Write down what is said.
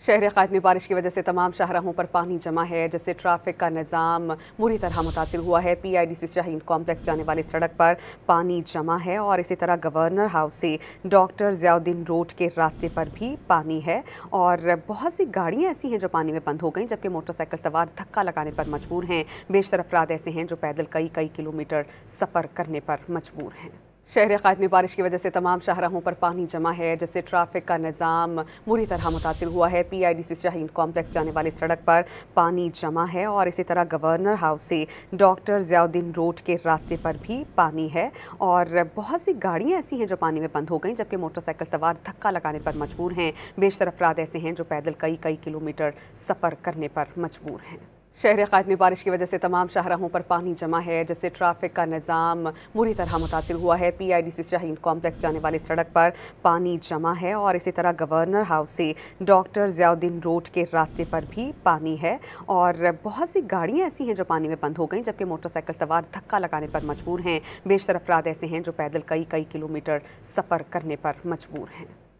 शहर क़ायद में बारिश की वजह से तमाम शाहराहों पर पानी जमा है, जिससे ट्रैफिक का निज़ाम बुरी तरह मुतासिर हुआ है। PIDC शाहीन कॉम्प्लेक्स जाने वाली सड़क पर पानी जमा है और इसी तरह गवर्नर हाउस से डॉक्टर ज़ियाउद्दीन रोड के रास्ते पर भी पानी है और बहुत सी गाड़ियाँ ऐसी हैं जो पानी में बंद हो गई, जबकि मोटरसाइकिल सवार धक्का लगाने पर मजबूर हैं। बेशतर अफराद ऐसे हैं जो पैदल कई कई किलोमीटर सफ़र करने पर मजबूर हैं। शहर क़ायद में बारिश की वजह से तमाम शाहराहों पर पानी जमा है, जिससे ट्रैफिक का निज़ाम बुरी तरह मुतासिर हुआ है। PIDC शाहीन कॉम्प्लेक्स जाने वाली सड़क पर पानी जमा है और इसी तरह गवर्नर हाउस से डॉक्टर ज़ियाउद्दीन रोड के रास्ते पर भी पानी है और बहुत सी गाड़ियाँ ऐसी हैं जो पानी में बंद हो गई, जबकि मोटरसाइकिल सवार धक्का लगाने पर मजबूर हैं। बेशतर अफराद ऐसे हैं जो पैदल कई कई किलोमीटर सफ़र करने पर मजबूर हैं। शहर क़ायद में बारिश की वजह से तमाम शाहराहों पर पानी जमा है, जिससे ट्रैफिक का निज़ाम बुरी तरह मुतासिर हुआ है। PIDC शाहीन कॉम्प्लेक्स जाने वाली सड़क पर पानी जमा है और इसी तरह गवर्नर हाउस से डॉक्टर ज़ियाउद्दीन रोड के रास्ते पर भी पानी है और बहुत सी गाड़ियाँ ऐसी हैं जो पानी में बंद हो गई, जबकि मोटरसाइकिल सवार धक्का लगाने पर मजबूर हैं। बेशतर अफराद ऐसे हैं जो पैदल कई कई किलोमीटर सफ़र करने पर मजबूर हैं।